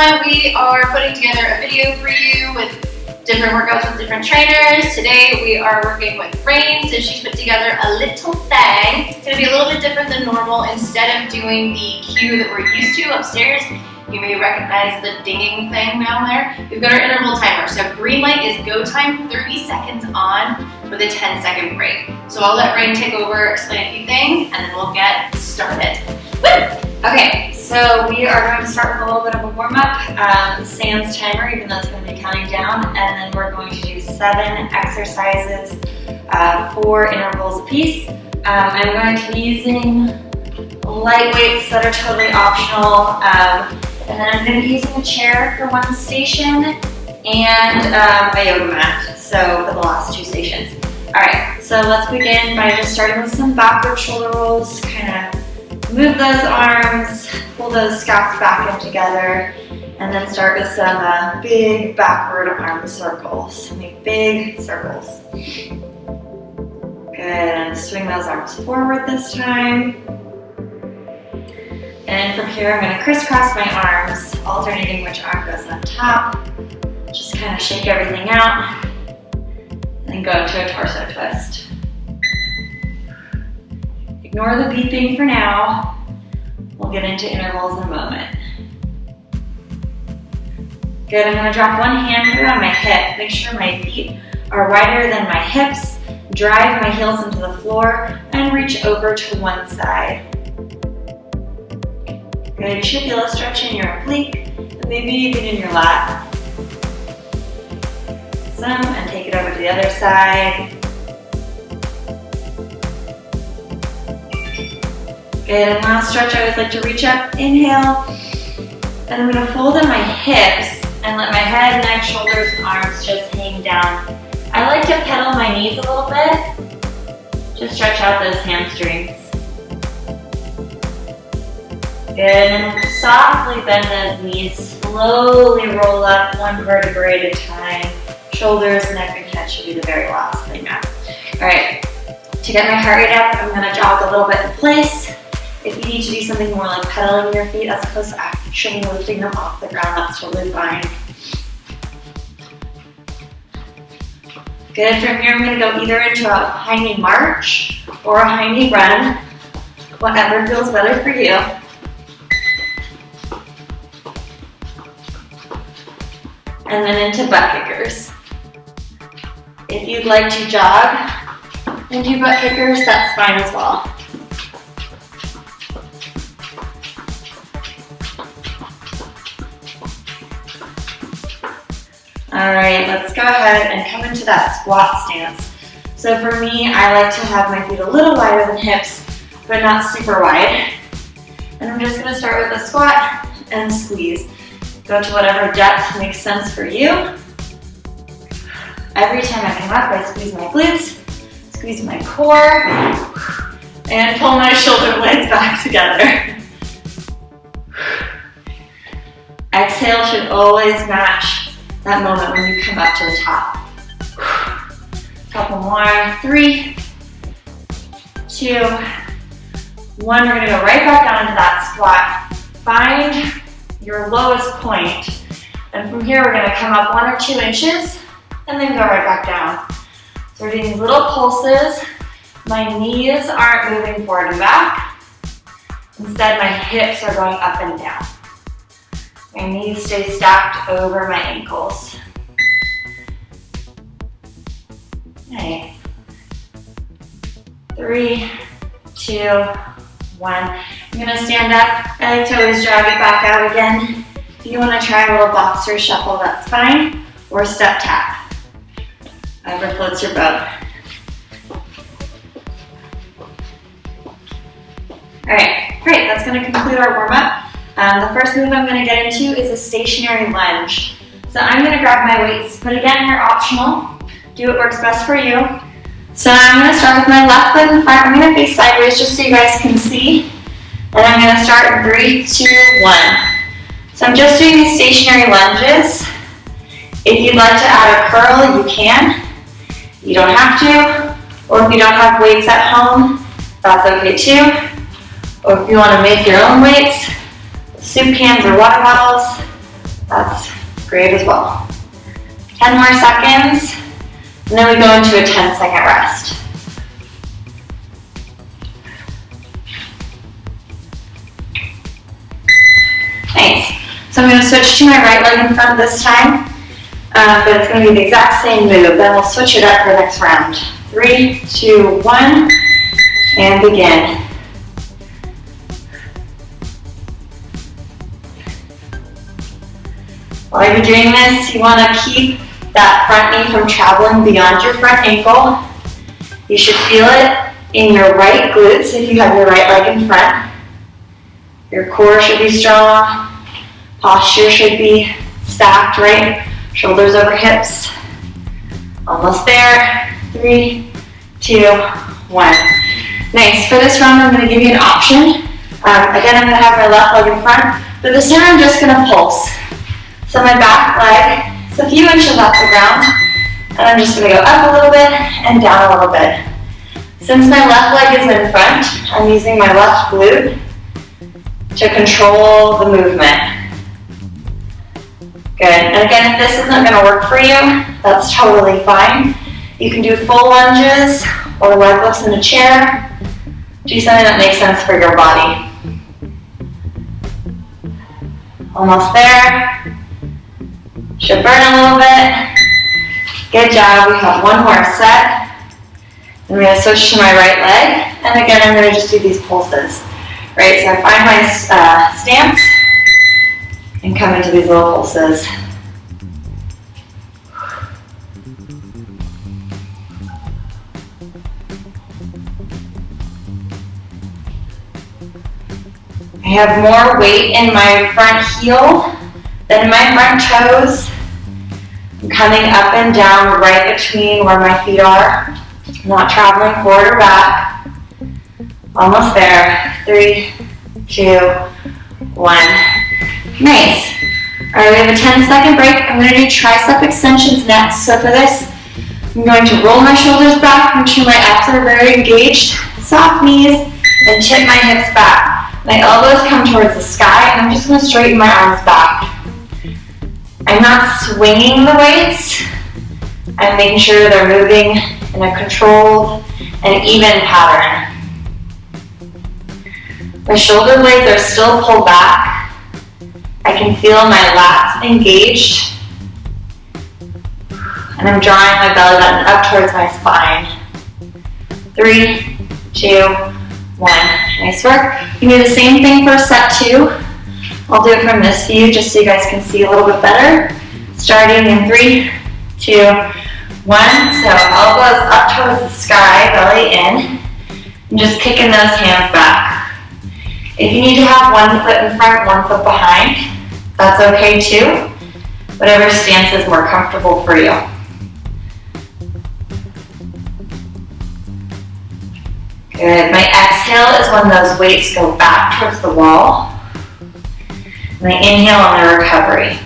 everyone. We are putting together a video for you with different workouts with different trainers. Today we are working with Rain, so she's put together a little thing. It's going to be a little bit different than normal. Instead of doing the cue that we're used to upstairs, you may recognize the dinging thing down there. We've got our interval timer. So green light is go time, 30 seconds on with a 10-second break. So I'll let Rain take over, explain a few things, and then we'll get started. Woo! Okay, so we are going to start with a little bit of a warm-up, sans timer, even though it's going to be counting down, and then we're going to do 7 exercises, 4 intervals apiece. I'm going to be using light weights that are totally optional, and then I'm going to be using a chair for one station and a yoga mat, so for the last 2 stations. Alright, so let's begin by just starting with some backward shoulder rolls, kind of move those arms, pull those scalps back in together, and then start with some big backward arm circles. Make big circles. Good, and swing those arms forward this time. And from here, I'm going to crisscross my arms, alternating which arm goes on top. Just kind of shake everything out, and then go into a torso twist. Ignore the beeping for now. We'll get into intervals in a moment. Good, I'm going to drop one hand here on my hip. Make sure my feet are wider than my hips. Drive my heels into the floor and reach over to one side. Good, you should feel a stretch in your oblique and maybe even in your lat. Awesome, and take it over to the other side. Good, and last stretch, I always like to reach up, inhale, and I'm going to fold in my hips and let my head, neck, shoulders, and arms just hang down. I like to pedal my knees a little bit, just stretch out those hamstrings. Good, and softly bend those knees, slowly roll up one vertebrae at a time. Shoulders, neck, and head should be the very last thing now. All right, to get my heart rate up, I'm going to jog a little bit in place. If you need to do something more like pedaling your feet as opposed to actually lifting them off the ground, that's totally fine. Good, from here I'm going to go either into a high knee march or a high knee run, whatever feels better for you. And then into butt kickers. If you'd like to jog and do butt kickers, that's fine as well. All right, let's go ahead and come into that squat stance. So for me, I like to have my feet a little wider than hips, but not super wide. And I'm just gonna start with a squat and squeeze. Go to whatever depth makes sense for you. Every time I come up, I squeeze my glutes, squeeze my core, and pull my shoulder blades back together. Exhale should always match that moment when you come up to the top. Couple more, 3, 2, 1. We're gonna go right back down into that squat. Find your lowest point, and from here we're gonna come up 1 or 2 inches, and then go right back down. So we're doing these little pulses. My knees aren't moving forward and back. Instead, my hips are going up and down. My knees stay stacked over my ankles. Nice. 3, 2, 1. I'm gonna stand up. I like to always drag it back out again. If you wanna try a little boxer shuffle, that's fine, or step tap. Whatever floats your boat. All right, great, that's gonna conclude our warm-up. The first move I'm going to get into is a stationary lunge. So I'm going to grab my weights, but again, you're optional. Do what works best for you. So I'm going to start with my left foot in front. I'm going to face sideways just so you guys can see. And I'm going to start in 3, 2, 1. So I'm just doing these stationary lunges. If you'd like to add a curl, you can. You don't have to. Or if you don't have weights at home, that's okay too. Or if you want to make your own weights, soup cans or water bottles, That's great as well. 10 more seconds, and then we go into a 10-second rest. Nice. So I'm going to switch to my right leg in front this time, but it's going to be the exact same move. Then we'll switch it up for the next round. 3, 2, 1, and begin. While you're doing this, you want to keep that front knee from traveling beyond your front ankle. You should feel it in your right glutes if you have your right leg in front. Your core should be strong. Posture should be stacked, right? Shoulders over hips. Almost there. 3, 2, 1. Nice. For this round, I'm going to give you an option. Again, I'm going to have my left leg in front, but this time I'm just going to pulse. So my back leg is a few inches off the ground, and I'm just going to go up a little bit and down a little bit. Since my left leg is in front, I'm using my left glute to control the movement. Good. And again, if this isn't going to work for you, that's totally fine. You can do full lunges or leg lifts in a chair. Do something that makes sense for your body. Almost there. Should burn a little bit. Good job. We have one more set. I'm going to switch to my right leg. And again, I'm going to just do these pulses. Right, so I find my stance and come into these little pulses. I have more weight in my front heel than in my front toes. I'm coming up and down right between where my feet are. I'm not traveling forward or back. Almost there. 3, 2, 1. Nice. All right, we have a 10-second break. I'm going to do tricep extensions next. So for this, I'm going to roll my shoulders back, make sure my abs are very engaged, soft knees, and tip my hips back. My elbows come towards the sky, and I'm just going to straighten my arms back. I'm not swinging the weights. I'm making sure they're moving in a controlled and even pattern. My shoulder blades are still pulled back. I can feel my lats engaged. And I'm drawing my belly button up towards my spine. 3, 2, 1. Nice work. You can do the same thing for set 2. I'll do it from this view just so you guys can see a little bit better. Starting in 3, 2, 1. So elbows up towards the sky, belly in. And just kicking those hands back. If you need to have one foot in front, one foot behind, that's okay too. Whatever stance is more comfortable for you. Good. My exhale is when those weights go back towards the wall. And I inhale on the recovery.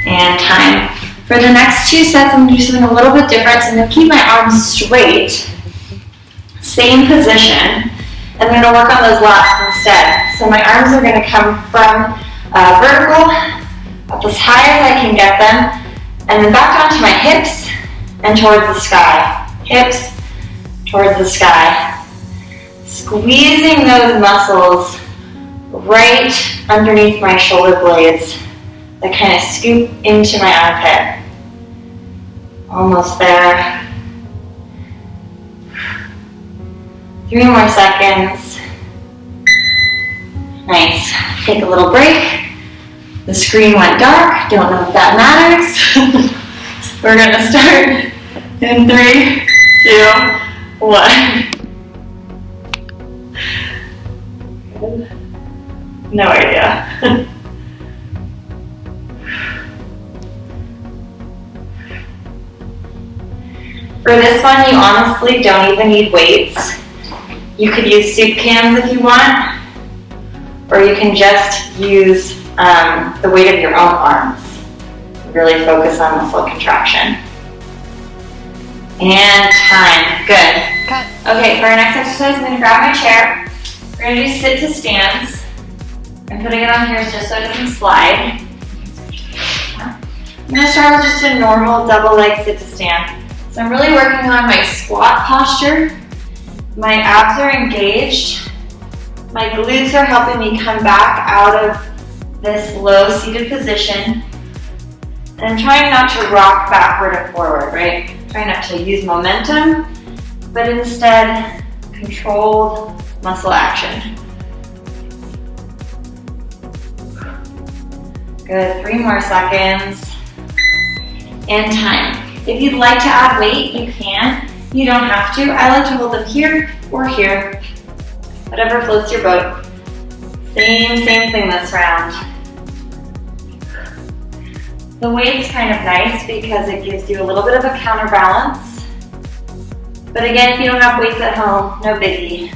And time. For the next 2 sets, I'm going to do something a little bit different. So I'm going to keep my arms straight. Same position. I'm going to work on those lats instead. So my arms are going to come from vertical, up as high as I can get them, and then back onto my hips and towards the sky. Hips towards the sky. Squeezing those muscles right underneath my shoulder blades that kind of scoop into my armpit. Almost there. 3 more seconds. Nice. Take a little break. The screen went dark. Don't know if that matters. We're going to start in 3, 2, 1. No idea. For this one, you honestly don't even need weights. You could use soup cans if you want, or you can just use the weight of your own arms. Really focus on muscle contraction. And time. Good. Cut. Okay, for our next exercise, I'm going to grab my chair. We're We're gonna do sit to stands. I'm putting it on here just so it doesn't slide. I'm gonna start with just a normal double leg sit to stand. So I'm really working on my squat posture. My abs are engaged. My glutes are helping me come back out of this low seated position. And I'm trying not to rock backward and forward, right? Trying not to use momentum, but instead controlled muscle action. Good, 3 more seconds. And time. If you'd like to add weight, you can. You don't have to. I like to hold them here or here. Whatever floats your boat. Same thing this round. The weight's kind of nice because it gives you a little bit of a counterbalance. But again, if you don't have weights at home, no biggie.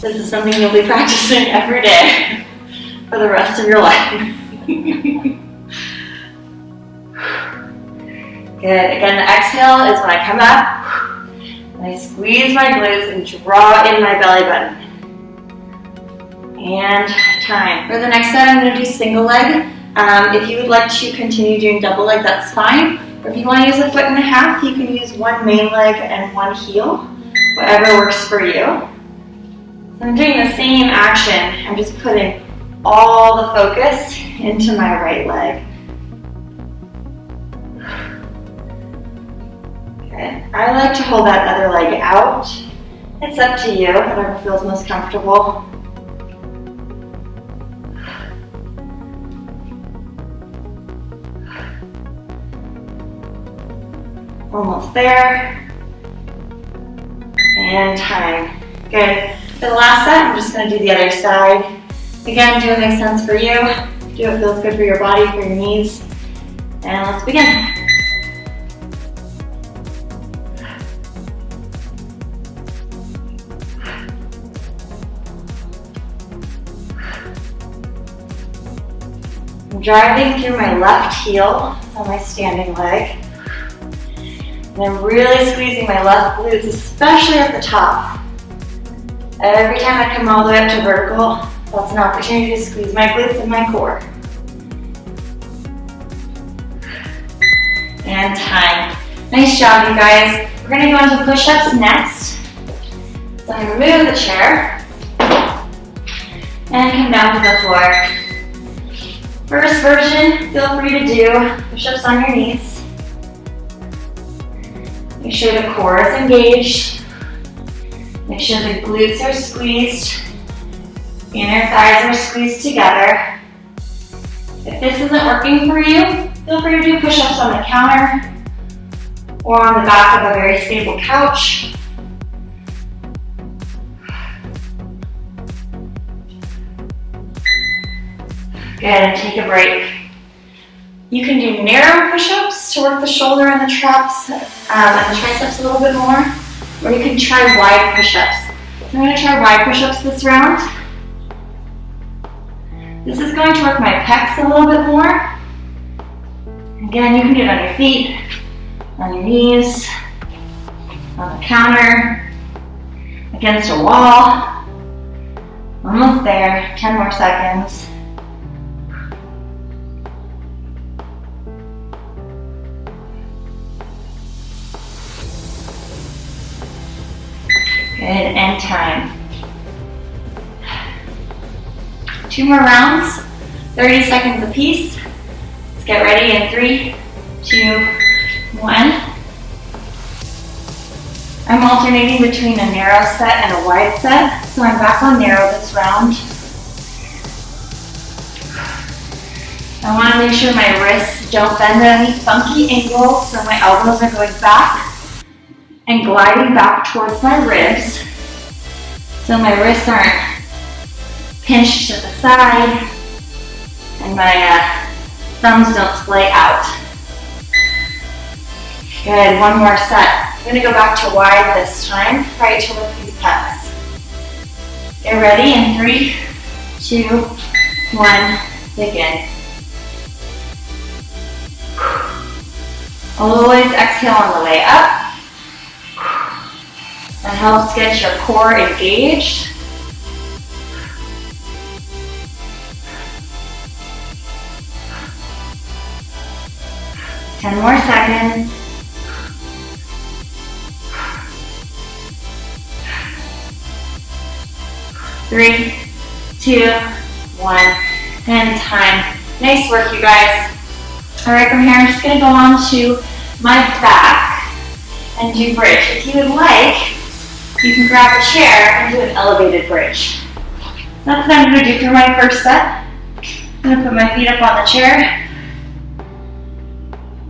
This is something you'll be practicing every day for the rest of your life. Good. Again, the exhale is when I come up and I squeeze my glutes and draw in my belly button. And time. For the next set, I'm going to do single leg. If you would like to continue doing double leg, that's fine. Or if you want to use a foot and a half, you can use one main leg and one heel. Whatever works for you. So I'm doing the same action. I'm just putting all the focus into my right leg. Good. I like to hold that other leg out. It's up to you, whatever feels most comfortable. Almost there. And time. Good. For the last set, I'm just going to do the other side. Again, do it make sense for you. Do what feels good for your body, for your knees. And let's begin. I'm driving through my left heel, so my standing leg. And I'm really squeezing my left glutes, especially at the top. Every time I come all the way up to vertical, that's an opportunity to squeeze my glutes and my core. And time. Nice job, you guys. We're going to go into push-ups next. So I'm going to remove the chair and come down to the floor. First version, feel free to do push-ups on your knees. Make sure the core is engaged. Make sure the glutes are squeezed. Inner thighs are squeezed together. If this isn't working for you, feel free to do push-ups on the counter or on the back of a very stable couch. Good, and take a break. You can do narrow push-ups to work the shoulder and the traps and the triceps a little bit more, or you can try wide push-ups. I'm going to try wide push-ups this round. This is going to work my pecs a little bit more. Again, you can do it on your feet, on your knees, on the counter, against a wall. Almost there, 10 more seconds. Good, and time. 2 more rounds, 30 seconds apiece. Let's get ready in 3, 2, 1. I'm alternating between a narrow set and a wide set, so I'm back on narrow this round. I want to make sure my wrists don't bend at any funky angles, so my elbows are going back and gliding back towards my ribs, so my wrists aren't pinched to the side and my thumbs don't splay out. Good, 1 more set. I'm going to go back to wide this time, try to lift these pecs. Get ready in 3, 2, 1, begin. Always exhale on the way up. That helps get your core engaged. 10 more seconds. 3, 2, 1, and time. Nice work, you guys. All right, from here, I'm just gonna go on to my back and do bridge. If you would like, you can grab a chair and do an elevated bridge. That's what I'm gonna do for my first set. I'm gonna put my feet up on the chair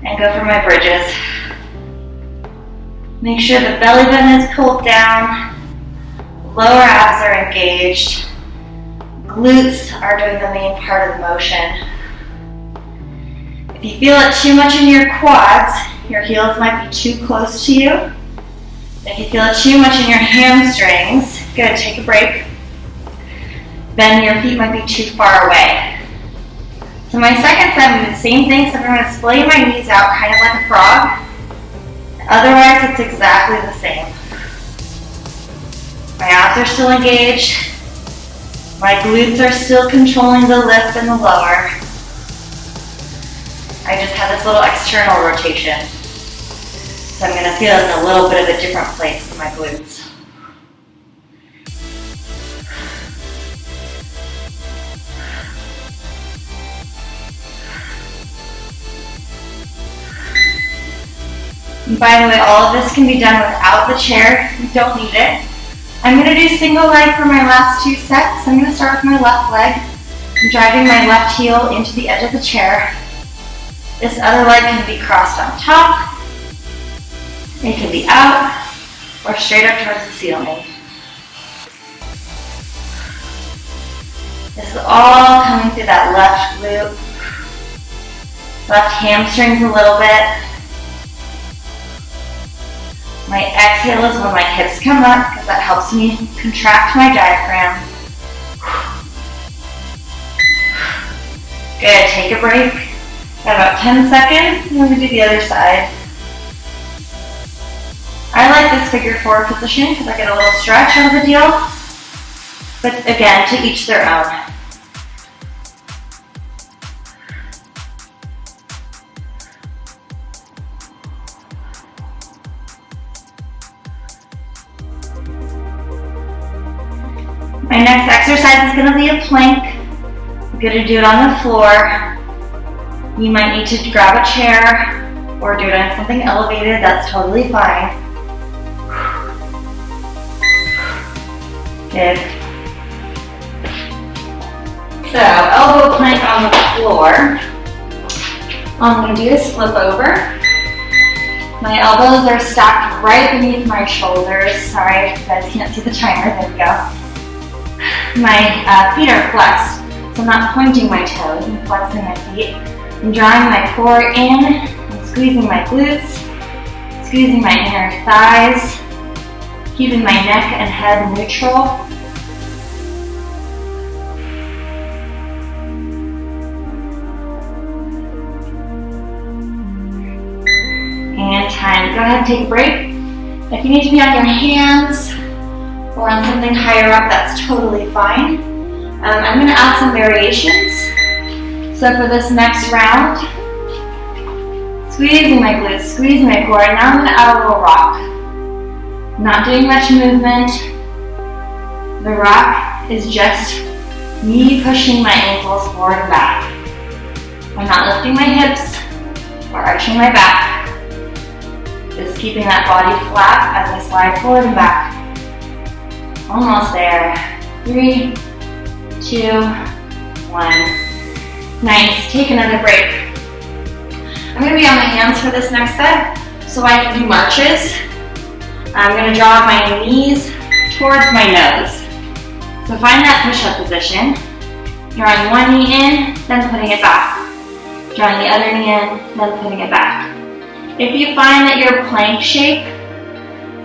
and go for my bridges. Make sure the belly button is pulled down, lower abs are engaged, glutes are doing the main part of the motion. If you feel it too much in your quads, your heels might be too close to you. If you feel it too much in your hamstrings, good, take a break. Then your feet might be too far away. So my second set, I'm doing the same thing, so I'm going to splay my knees out kind of like a frog. Otherwise, it's exactly the same. My abs are still engaged. My glutes are still controlling the lift and the lower. I just have this little external rotation. So I'm going to feel it in a little bit of a different place in my glutes. And by the way, all of this can be done without the chair. You don't need it. I'm going to do single leg for my last 2 sets. I'm going to start with my left leg. I'm driving my left heel into the edge of the chair. This other leg can be crossed on top. It can be out or straight up towards the ceiling. This is all coming through that left glute. Left hamstrings a little bit. My exhale is when my hips come up because that helps me contract my diaphragm. Good, take a break. Got about 10 seconds, and we're going to do the other side. I like this figure 4 position because I get a little stretch out of the deal. But again, to each their own. My next exercise is going to be a plank. I'm going to do it on the floor. You might need to grab a chair or do it on something elevated. That's totally fine. Good. So, elbow plank on the floor. All I'm going to do is flip over. My elbows are stacked right beneath my shoulders. Sorry if you guys can't see the timer. There we go. My feet are flexed, so I'm not pointing my toes, I'm flexing my feet. I'm drawing my core in, I'm squeezing my glutes, squeezing my inner thighs, keeping my neck and head neutral. And time. Go ahead and take a break. If you need to be on your hands, or on something higher up, that's totally fine. I'm going to add some variations. So for this next round, squeezing my glutes, squeezing my core, and now I'm going to add a little rock. Not doing much movement. The rock is just me pushing my ankles forward and back. I'm not lifting my hips or arching my back. Just keeping that body flat as I slide forward and back. Almost there. 3, 2, 1. Nice. Take another break. I'm going to be on my hands for this next set, so I can do marches. I'm going to draw my knees towards my nose. So find that push-up position. Drawing one knee in, then putting it back. Drawing the other knee in, then putting it back. If you find that your plank shape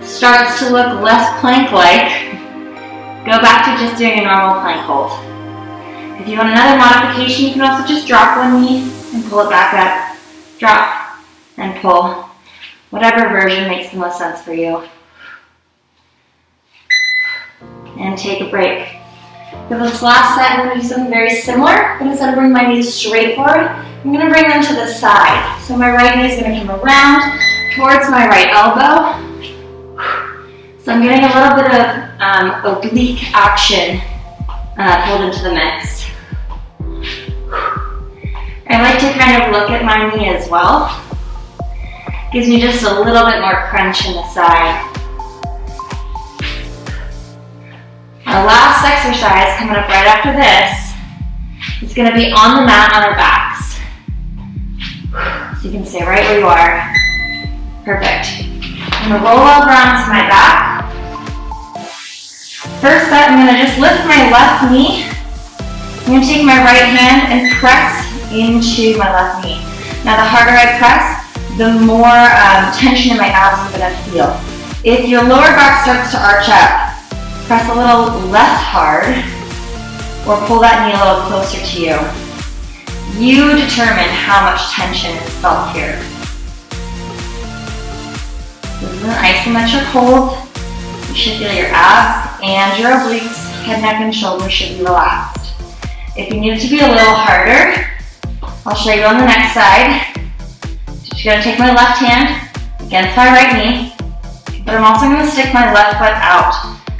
starts to look less plank-like, go back to just doing a normal plank hold. If you want another modification, you can also just drop one knee and pull it back up. Drop and pull. Whatever version makes the most sense for you. And take a break. For this last set, I'm going to do something very similar, but instead of bringing my knees straight forward, I'm gonna bring them to the side. So my right knee is gonna come around towards my right elbow. So I'm getting a little bit of oblique action pulled into the mix. I like to kind of look at my knee as well. Gives me just a little bit more crunch in the side. Our last exercise coming up right after this is going to be on the mat on our backs. So you can stay right where you are. Perfect. I'm going to roll over onto my back. First set, I'm going to just lift my left knee. I'm going to take my right hand and press into my left knee. Now the harder I press, the more tension in my abs I'm going to feel. If your lower back starts to arch up, press a little less hard or pull that knee a little closer to you. You determine how much tension is felt here. This is an isometric hold. You should feel your abs and your obliques, head, neck, and shoulders should be relaxed. If you need it to be a little harder, I'll show you on the next side. Just gonna take my left hand against my right knee, but I'm also gonna stick my left foot out.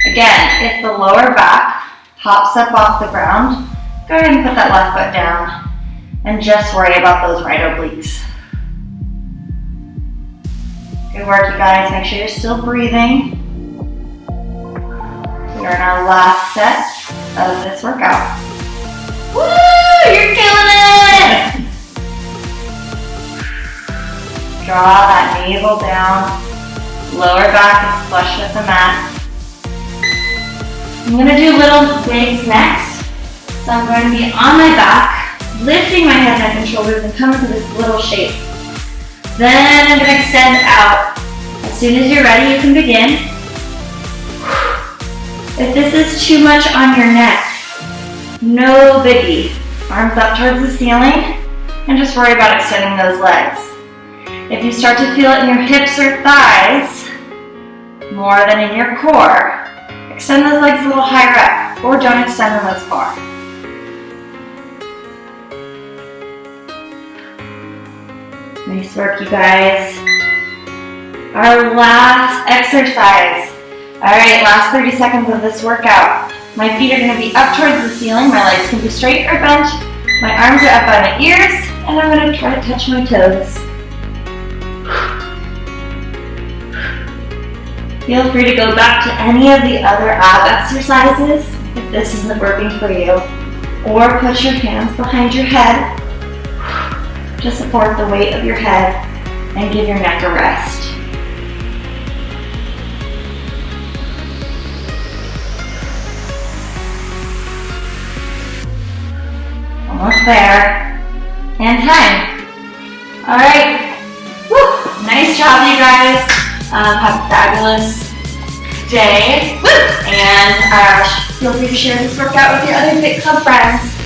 Again, if the lower back pops up off the ground, go ahead and put that left foot down and just worry about those right obliques. Good work, you guys. Make sure you're still breathing. We are in our last set of this workout. Woo! You're killing it! Draw that navel down. Lower back is flush with the mat. I'm going to do little bigs next. So I'm going to be on my back, lifting my head, neck, and shoulders and come into this little shape. Then I'm going to extend out. As soon as you're ready, you can begin. If this is too much on your neck, no biggie. Arms up towards the ceiling and just worry about extending those legs. If you start to feel it in your hips or thighs, more than in your core, extend those legs a little higher up, or don't extend them as far. Nice work, you guys. Our last exercise. All right, last 30 seconds of this workout. My feet are gonna be up towards the ceiling, my legs can be straight or bent, my arms are up by my ears, and I'm gonna try to touch my toes. Feel free to go back to any of the other ab exercises if this isn't working for you, or put your hands behind your head to support the weight of your head and give your neck a rest. Almost there. And time. All right. Woo. Nice job, you guys. Have a fabulous day. Woo. And feel free to share this workout with your other Fit Club friends.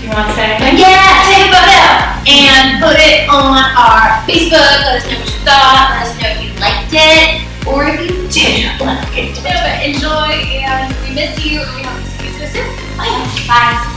Do you want to say anything? Yeah, take a photo and put it on our Facebook. Let us know what you thought. Let us know if you liked it or if you didn't like it. Enjoy, and we miss you. We hope to see you soon. Bye. Bye.